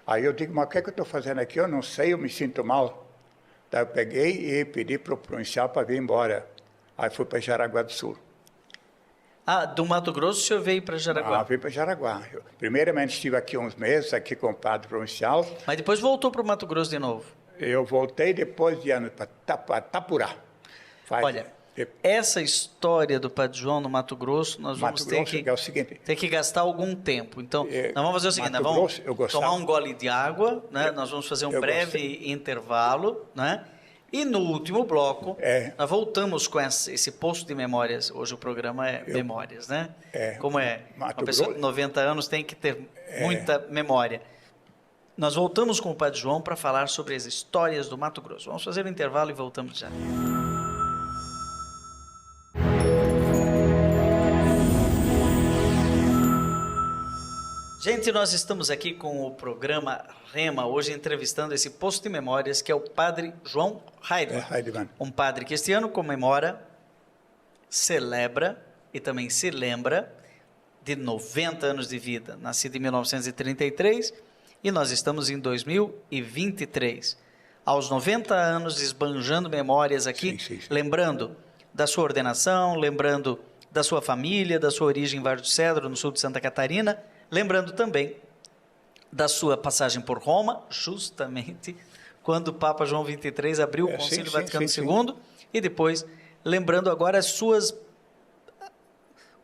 Aí eu digo, mas o que é que eu estou fazendo aqui? Eu não sei, eu me sinto mal. Daí eu peguei e pedi para o provincial para vir embora. Aí fui para Jaraguá do Sul. Do Mato Grosso o senhor veio para Jaraguá? Veio para Jaraguá. Primeiramente estive aqui uns meses, aqui com o padre provincial. Mas depois voltou para o Mato Grosso de novo? Eu voltei depois de anos para Itapurá. Olha, essa história do Padre João no Mato Grosso, nós vamos ter que gastar algum tempo. Então, nós vamos fazer o seguinte, nós vamos tomar um gole de água, né? Nós vamos fazer um breve intervalo, né? E no último bloco, nós voltamos com esse posto de memórias. Hoje o programa é Memórias, né? Como uma pessoa de 90 anos tem que ter muita memória. Nós voltamos com o Padre João para falar sobre as histórias do Mato Grosso. Vamos fazer um intervalo e voltamos já. Gente, nós estamos aqui com o programa Rema, hoje entrevistando esse posto de memórias que é o Padre João Heidemann. Um padre que este ano comemora, celebra e também se lembra de 90 anos de vida. Nascido em 1933 e nós estamos em 2023. Aos 90 anos, esbanjando memórias aqui, lembrando da sua ordenação, lembrando da sua família, da sua origem em Vale do Cedro, no sul de Santa Catarina, lembrando também da sua passagem por Roma, justamente quando o Papa João XXIII abriu o Concílio Vaticano II, e depois lembrando agora os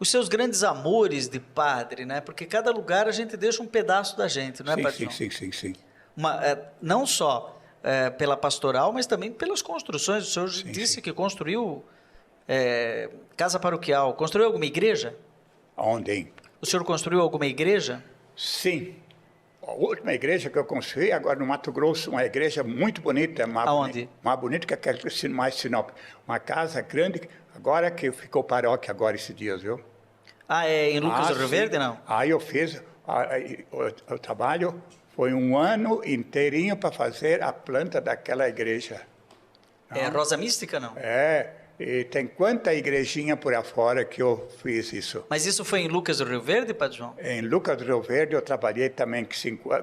seus grandes amores de padre, né? Porque cada lugar a gente deixa um pedaço da gente, não é, Padre João? Sim. Não só pela pastoral, mas também pelas construções. O senhor disse que construiu casa paroquial. Construiu alguma igreja? Onde? O senhor construiu alguma igreja? Sim. A última igreja que eu construí agora no Mato Grosso, uma igreja muito bonita. Aonde? Mais bonita que aquela mais Sinop. Uma casa grande, agora que ficou paróquia agora esses dias, viu? Em Lucas do Rio Verde, não? Aí eu fiz o trabalho, foi um ano inteirinho para fazer a planta daquela igreja. É Rosa Mística, não? E tem quanta igrejinha por aí fora que eu fiz isso. Mas isso foi em Lucas do Rio Verde, Padre João? Em Lucas do Rio Verde eu trabalhei também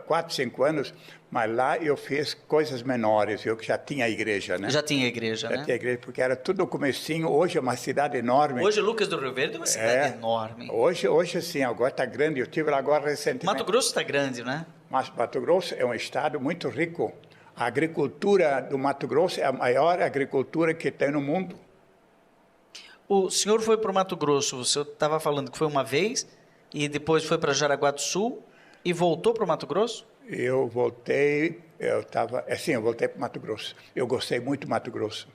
4, 5 anos, mas lá eu fiz coisas menores, eu que já tinha igreja, né? Já tinha igreja, né? Já tinha igreja, porque era tudo no comecinho, hoje é uma cidade enorme. Hoje Lucas do Rio Verde é uma cidade enorme. Hoje sim, agora está grande, eu estive lá agora recentemente. Mato Grosso está grande, né? Mas Mato Grosso é um estado muito rico. A agricultura do Mato Grosso é a maior agricultura que tem no mundo. O senhor foi para o Mato Grosso, o senhor estava falando que foi uma vez, e depois foi para Jaraguá do Sul, e voltou para o Mato Grosso? Eu voltei, eu voltei para o Mato Grosso. Eu gostei muito do Mato Grosso,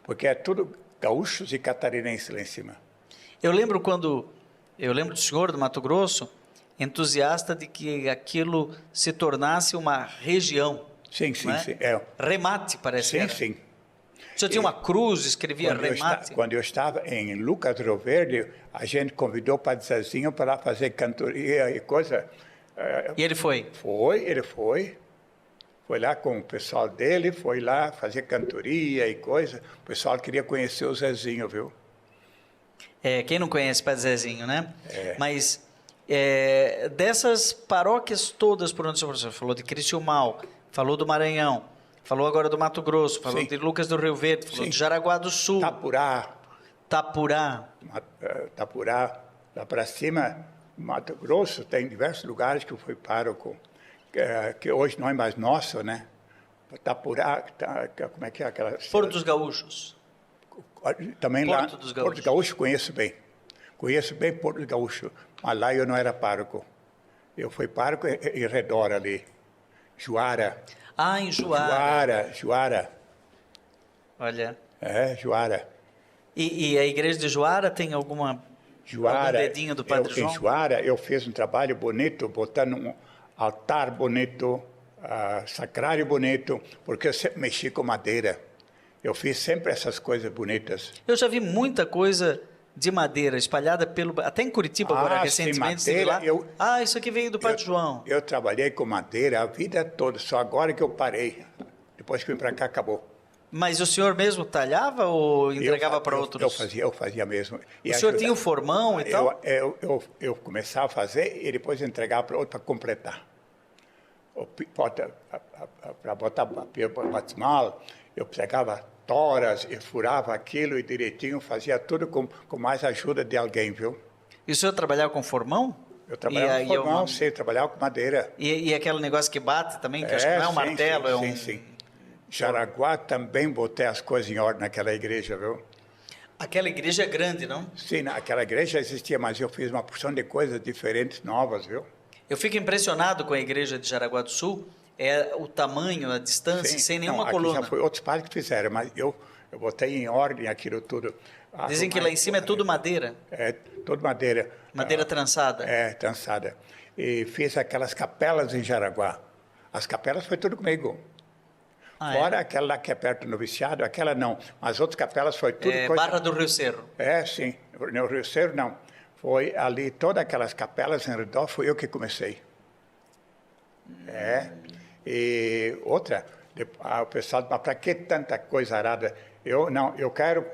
porque é tudo gaúchos e catarinenses lá em cima. Eu lembro do senhor do Mato Grosso, entusiasta de que aquilo se tornasse uma região. Sim, sim, é? sim. Remate, parece. Sim, era. sim. O senhor tinha uma cruz, escrevia remate? Quando eu estava em Lucas Rio Verde, a gente convidou o Padre Zezinho para fazer cantoria e coisa. E ele foi? Ele foi. Foi lá com o pessoal dele, foi lá fazer cantoria e coisa. O pessoal queria conhecer o Zezinho, viu? Quem não conhece Padre Zezinho, né? Mas dessas paróquias todas por onde o senhor falou de Criciúmal, falou do Maranhão, falou agora do Mato Grosso, falou de Lucas do Rio Verde, falou de Jaraguá do Sul. Tapurá, lá para cima, Mato Grosso, tem diversos lugares que eu fui pároco, que hoje não é mais nosso, né? Tapurá, como é que é aquela... Porto dos Gaúchos. Também Porto lá, dos Gaúchos. Porto dos Gaúchos conheço bem Porto dos Gaúchos, mas lá eu não era pároco. Eu fui pároco em redor ali, Juara. Ah, em Juara. Juara. Olha. Juara. E a igreja de Juara tem algum dedinho do Padre João? Em Juara eu fiz um trabalho bonito, botando um altar bonito, sacrário bonito, porque eu sempre mexi com madeira. Eu fiz sempre essas coisas bonitas. Eu já vi muita coisa de madeira espalhada até em Curitiba agora, recentemente. Sim, madeira, isso aqui veio do Padre João. Eu trabalhei com madeira a vida toda, só agora que eu parei. Depois que vim para cá, acabou. Mas o senhor mesmo talhava ou entregava para outros? Eu fazia mesmo. O senhor tinha o formão e tal? Eu começava a fazer e depois entregava para outro para completar. Para botar papel batismal, eu pegava toras e furava aquilo e direitinho, fazia tudo com mais ajuda de alguém, viu? E o senhor trabalhava com formão? Eu trabalhava com formão, sim, trabalhava com madeira. E aquele negócio que bate também, que acho que não é um martelo, Sim. Jaraguá também botei as coisas em ordem naquela igreja, viu? Aquela igreja é grande, não? Sim, aquela igreja existia, mas eu fiz uma porção de coisas diferentes, novas, viu? Eu fico impressionado com a igreja de Jaraguá do Sul, o tamanho, a distância, sem nenhuma coluna. Já foi outros padres que fizeram, mas eu botei em ordem aquilo tudo. Dizem que lá em cima é tudo madeira. Tudo madeira. Madeira trançada. Trançada. E fiz aquelas capelas em Jaraguá. As capelas foi tudo comigo. Fora aquela lá que é perto do noviciado, aquela não. As outras capelas foi tudo coisa... Barra do Rio Cerro. Sim. No Rio Cerro, não. Foi ali, todas aquelas capelas em redor, foi eu que comecei. E outra, o pessoal, mas para que tanta coisa arada? Eu quero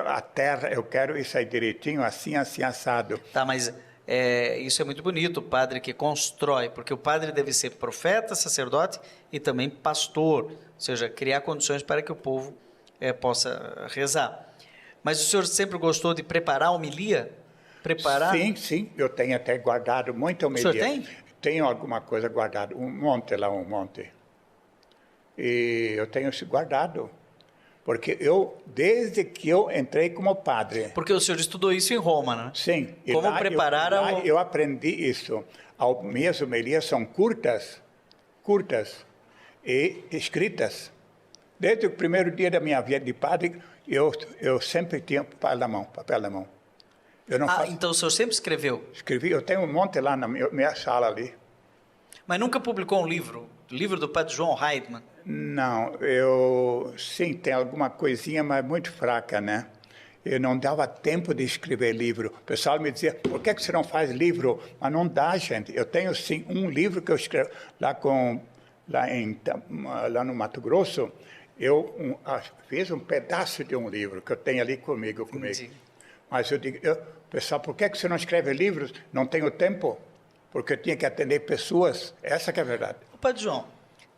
a terra, eu quero isso aí direitinho, assim, assado. Tá, mas isso é muito bonito, o padre que constrói, porque o padre deve ser profeta, sacerdote e também pastor, ou seja, criar condições para que o povo possa rezar. Mas o senhor sempre gostou de preparar a homilia? Sim, eu tenho até guardado muita homilia. O senhor tem? Tenho alguma coisa guardada, um monte. E eu tenho isso guardado. Porque desde que eu entrei como padre... Porque o senhor estudou isso em Roma, né? Sim. Como preparar eu aprendi isso. As minhas homilias são curtas e escritas. Desde o primeiro dia da minha vida de padre, eu sempre tinha papel na mão. Então o senhor sempre escreveu? Escrevi, eu tenho um monte lá na minha sala ali. Mas nunca publicou um livro? Livro do Padre João Heidmann? Não, sim, tem alguma coisinha, mas muito fraca, né? Eu não dava tempo de escrever livro. O pessoal me dizia, por que você não faz livro? Mas não dá, gente. Eu tenho, sim, um livro que eu escrevo lá no Mato Grosso. Eu fiz um pedaço de um livro que eu tenho ali comigo. Sim. Mas eu digo, pessoal, por que você não escreve livros? Não tenho tempo, porque eu tinha que atender pessoas. Essa que é a verdade. Padre João,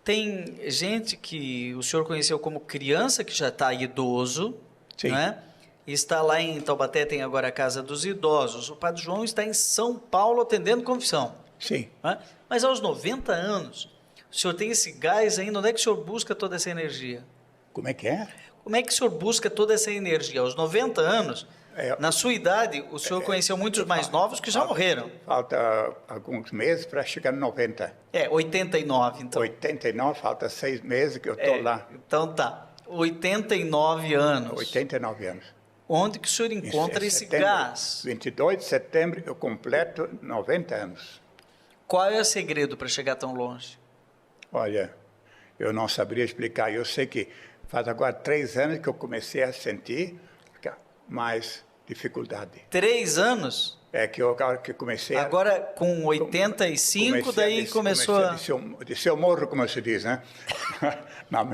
tem gente que o senhor conheceu como criança, que já está idoso, né? E está lá em Taubaté, tem agora a Casa dos Idosos. O Padre João está em São Paulo atendendo confissão. Sim. Né? Mas aos 90 anos, o senhor tem esse gás ainda, onde é que o senhor busca toda essa energia? Como é que é? Como é que o senhor busca toda essa energia? Aos 90 anos, na sua idade, o senhor conheceu muitos mais novos que já morreram. Falta alguns meses para chegar em 90. 89, então. 89, falta 6 meses que eu estou lá. Então tá. 89 anos. 89 anos. Onde que o senhor encontra esse gás? 22 de setembro eu completo 90 anos. Qual é o segredo para chegar tão longe? Olha, eu não saberia explicar. Eu sei que faz agora 3 anos que eu comecei a sentir mais dificuldade. 3 anos? É que eu agora que comecei agora com 85, daí começou a... Desceu o morro, como se diz, né?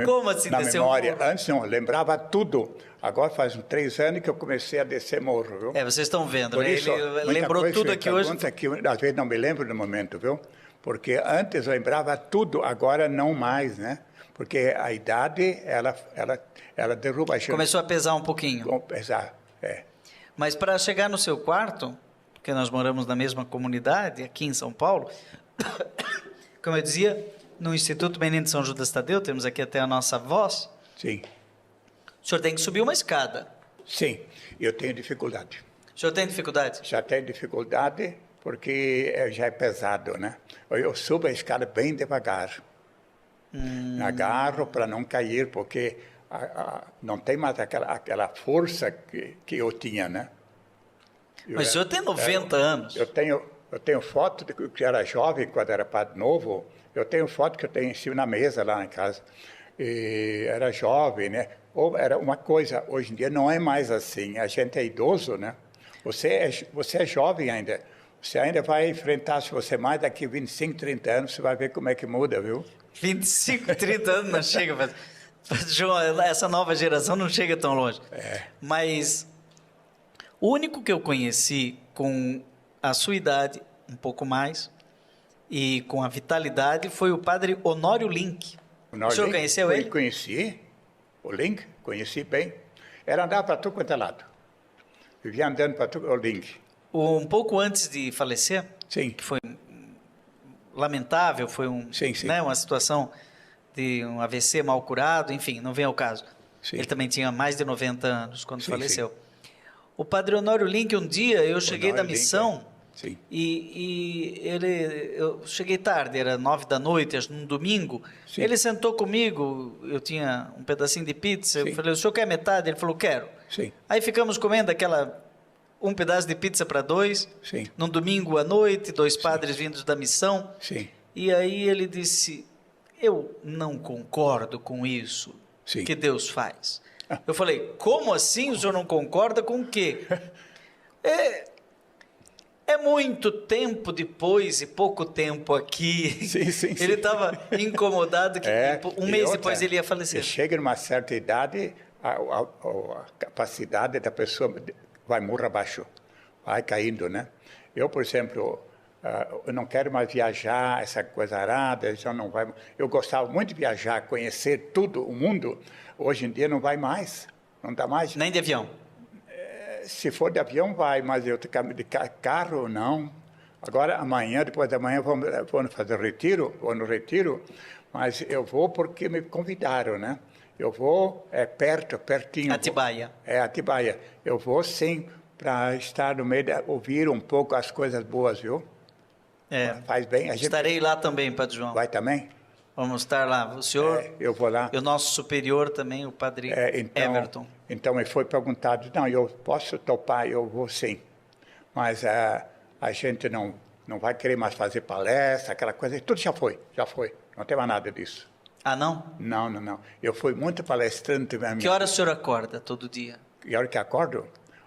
Como assim na desceu memória. o morro? Antes não, lembrava tudo. Agora faz 3 anos que eu comecei a descer morro, viu? Vocês estão vendo, Por né? isso, Ele lembrou tudo aqui hoje. Que às vezes não me lembro no momento, viu? Porque antes eu lembrava tudo, agora não mais, né? Porque a idade, ela derruba a gente. Começou a pesar um pouquinho. Pesar, é. Mas para chegar no seu quarto, porque nós moramos na mesma comunidade, aqui em São Paulo, como eu dizia, no Instituto Menino de São Judas Tadeu, temos aqui até a nossa voz. Sim. O senhor tem que subir uma escada. Sim, eu tenho dificuldade. O senhor tem dificuldade? Já tenho dificuldade porque já é pesado, né? Eu subo a escada bem devagar. Agarro para não cair, porque não tem mais aquela força que eu tinha, né? Mas o senhor tem 90 anos. Eu tenho foto de que eu era jovem, quando era padre novo. Eu tenho foto que eu tenho em cima na mesa lá em casa. E era jovem, né? Ou era uma coisa, hoje em dia não é mais assim. A gente é idoso, né? Você é jovem ainda. Você ainda vai enfrentar, se você mais daqui 25, 30 anos, você vai ver como é que muda, viu? 25, 30 anos não chega, João, essa nova geração não chega tão longe. Mas o único que eu conheci com a sua idade, um pouco mais, e com a vitalidade, foi o padre Honório Link. O senhor conheceu ele? Conheci, o Link, conheci bem. Era andar para tudo quanto é lado. Vivia andando para tudo, o Link. Um pouco antes de falecer, sim. Que foi lamentável, foi sim. Né, uma situação de um AVC mal curado, enfim, não vem ao caso. Sim. Ele também tinha mais de 90 anos quando faleceu. Sim. O padre Honório Link, um dia eu cheguei da missão e eu cheguei tarde, era 9 da noite, num domingo. Sim. Ele sentou comigo, eu tinha um pedacinho de pizza, eu falei, o senhor quer metade? Ele falou, quero. Sim. Aí ficamos comendo um pedaço de pizza para 2, num domingo à noite, 2 padres vindos da missão. Sim. E aí ele disse, eu não concordo com isso que Deus faz. Eu falei, como assim o senhor não concorda com o quê? É muito tempo depois e pouco tempo aqui. Sim. Ele estava incomodado que um mês depois ele ia falecer. Chega numa certa idade, a capacidade da pessoa vai morrer abaixo, vai caindo, né? Eu, por exemplo, eu não quero mais viajar, essa coisa arada, já não vai. Eu gostava muito de viajar, conhecer tudo, o mundo. Hoje em dia não vai mais, não dá mais. Nem de avião? Se for de avião, vai, mas eu de carro, não. Agora, amanhã, depois da manhã, vou fazer retiro, vou no retiro, mas eu vou porque me convidaram, né? Eu vou, pertinho. Atibaia. Atibaia. Eu vou, sim, para estar no meio, ouvir um pouco as coisas boas, viu? Faz bem. Estarei lá também, Padre João. Vai também? Vamos estar lá. O senhor... eu vou lá. E o nosso superior também, o Padre Everton. Então, me foi perguntado, não, eu posso topar, eu vou sim. Mas a gente não vai querer mais fazer palestra, aquela coisa, tudo já foi. Não tem mais nada disso. Ah, não? Não. Eu fui muito palestrante. Que hora o senhor acorda todo dia? Que hora que acordo?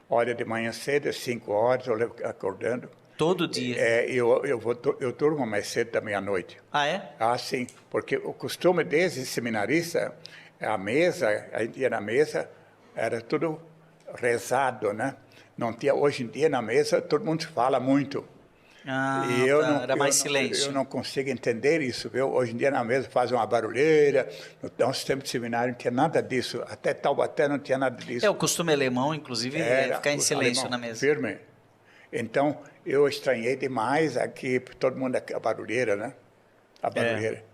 Olha, de manhã cedo, 5 horas, eu levo acordando. Todo dia? Eu durmo mais cedo da meia-noite. Ah, é? Ah, sim, porque o costume desde seminarista, a gente ia na mesa, era tudo rezado, né? Não tinha, hoje em dia na mesa todo mundo fala muito. E era mais silêncio. Eu não consigo entender isso, viu? Hoje em dia na mesa fazem uma barulheira, no nosso tempo de seminário não tinha nada disso, até Taubaté não tinha nada disso. O costume alemão, inclusive, é ficar em silêncio na mesa. Firme. Então, eu estranhei demais aqui, todo mundo, a barulheira, né? A barulheira.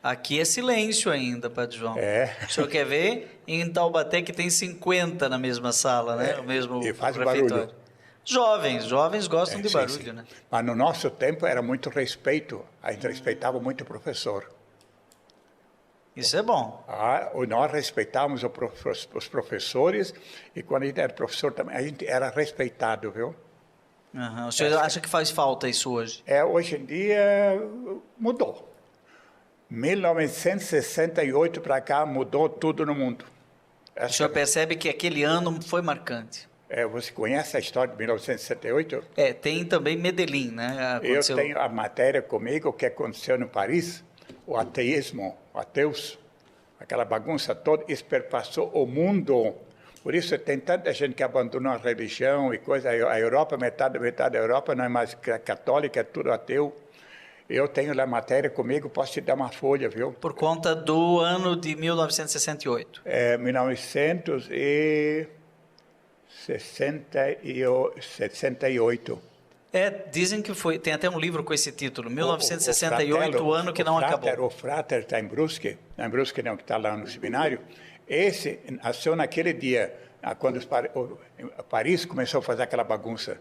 Aqui é silêncio ainda, Padre João. O senhor quer ver? Em Taubaté que tem 50 na mesma sala, né? O mesmo e faz barulho. Jovens gostam de barulho, né? Mas no nosso tempo era muito respeito, a gente respeitava muito o professor. Isso é bom. Nós respeitávamos os professores e quando a gente era professor também, a gente era respeitado, viu? Uhum. O senhor acha que faz falta isso hoje? Hoje em dia mudou. 1968 para cá mudou tudo no mundo. O senhor percebe que aquele ano foi marcante? Você conhece a história de 1968? Tem também Medellín, né? Eu tenho a matéria comigo, o que aconteceu no Paris, o ateísmo, ateus, aquela bagunça toda, isso perpassou o mundo. Por isso tem tanta gente que abandonou a religião e coisa. A Europa, metade da Europa não é mais católica, é tudo ateu. Eu tenho a matéria comigo, posso te dar uma folha, viu? Por conta do ano de 1968. 1968. Dizem que foi, tem até um livro com esse título, 1968, o ano que não acabou. O Frater está em Brusque não, que está lá no seminário, esse nasceu naquele dia, quando Paris começou a fazer aquela bagunça.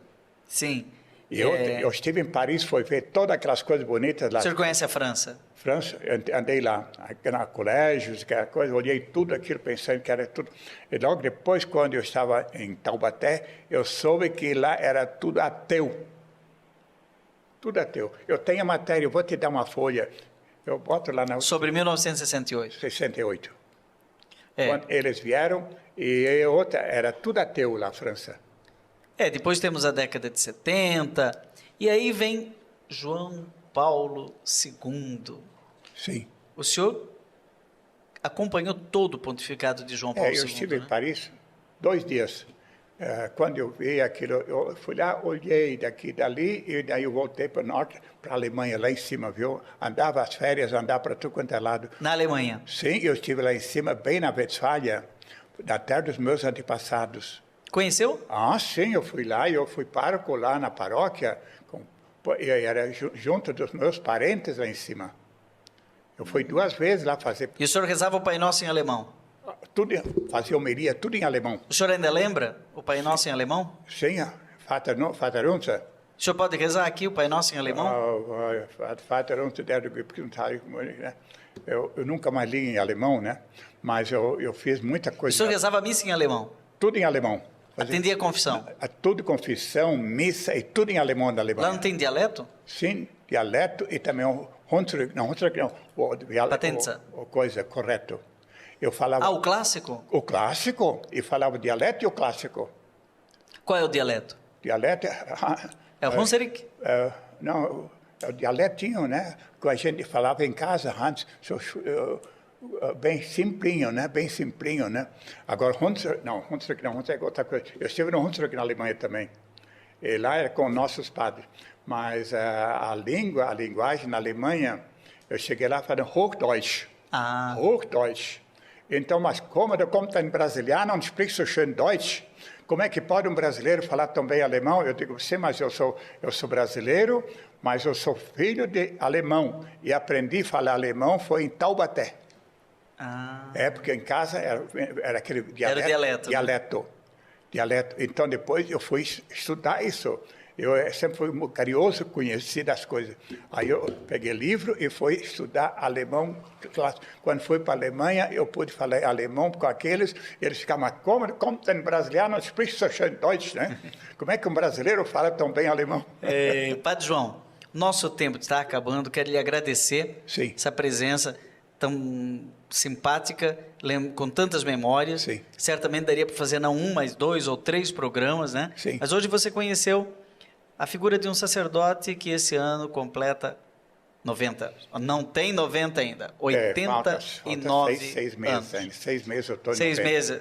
Sim. Eu estive em Paris, fui ver todas aquelas coisas bonitas lá. O senhor conhece a França? França, andei lá, na colégios, aquela coisa, olhei tudo aquilo, pensando que era tudo. E logo depois, quando eu estava em Taubaté, eu soube que lá era tudo ateu. Tudo ateu. Eu tenho a matéria, eu vou te dar uma folha. Eu boto lá na... Sobre 1968. 68. Quando eles vieram, e outra, era tudo ateu lá, França. Depois temos a década de 70, e aí vem João Paulo II. Sim. O senhor acompanhou todo o pontificado de João Paulo II, eu estive em Paris 2 dias. Quando eu vi aquilo, eu fui lá, olhei daqui e dali, e daí eu voltei para o norte, para a Alemanha, lá em cima, viu? Andava às férias, andava para tudo quanto é lado. Na Alemanha? Sim, eu estive lá em cima, bem na Westfália, da terra dos meus antepassados. Conheceu? Sim, eu fui lá, eu fui pároco lá na paróquia, eu era junto dos meus parentes lá em cima. Eu fui 2 vezes lá fazer... E o senhor rezava o Pai Nosso em alemão? Tudo, fazia homilia, tudo em alemão. O senhor ainda lembra o Pai Nosso em alemão? Sim, Vater unser. O senhor pode rezar aqui o Pai Nosso em alemão? Vater unser, der du gibst, né? Eu nunca mais li em alemão, né? Mas eu fiz muita coisa. O senhor rezava a missa em alemão? Tudo em alemão. Atendia a confissão? Tudo confissão, missa e tudo em alemão da Alemanha. Lá não tem dialeto? Sim, dialeto e também o Patenza. O coisa, correto. Eu falava... o clássico? O clássico, e falava o dialeto e o clássico. Qual é o dialeto? Dialeto... É o Hunsrück? Não, é o dialetinho, né? Que a gente falava em casa antes, bem simplinho, né? Bem simplinho, né? Agora, Hunsrück não é outra coisa. Eu estive no Hunsrück na Alemanha também. E lá era com nossos padres. Mas a linguagem na Alemanha, eu cheguei lá falando Hochdeutsch. Hochdeutsch. Então, mas como está em brasiliano, não explica so schön Deutsch. Como é que pode um brasileiro falar tão bem alemão? Eu digo, sim, mas eu sou brasileiro, mas eu sou filho de alemão. E aprendi a falar alemão foi em Taubaté. Porque em casa era aquele dialeto. Era dialeto. Dialeto. Então, depois eu fui estudar isso. Eu sempre fui curioso, conheci das coisas. Aí eu peguei livro e fui estudar alemão. Quando fui para a Alemanha, eu pude falar alemão com aqueles. Eles ficavam, como tem brasileiro, spricht so schön Deutsch, né? Como é que um brasileiro fala tão bem alemão? Padre João, nosso tempo está acabando. Quero lhe agradecer essa presença tão simpática, com tantas memórias. Sim. Certamente daria para fazer não 1, mas 2 ou 3 programas, né? Sim. Mas hoje você conheceu a figura de um sacerdote que esse ano completa 90 anos. Não tem 90 ainda, 89 6 meses, anos. 6 meses eu estou 6 meses,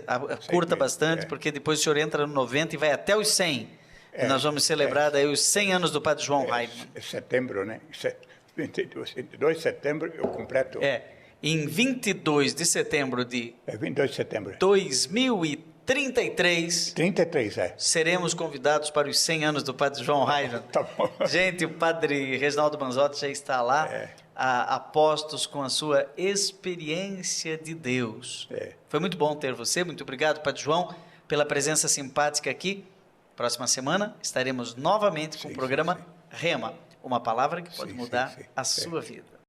curta bastante, é. Porque depois o senhor entra no 90 e vai até os 100. E nós vamos celebrar daí os 100 anos do Padre João Heidmann. Setembro, né? 22 de setembro eu completo. Em 22 de setembro de 22 de setembro. 2033, 33, seremos convidados para os 100 anos do Padre João Heidmann. Tá bom. Gente, o Padre Reginaldo Manzotti já está lá, a postos com a sua experiência de Deus. Foi muito bom ter você, muito obrigado, Padre João, pela presença simpática aqui. Próxima semana estaremos novamente com o programa Rema, uma palavra que pode mudar a sua vida.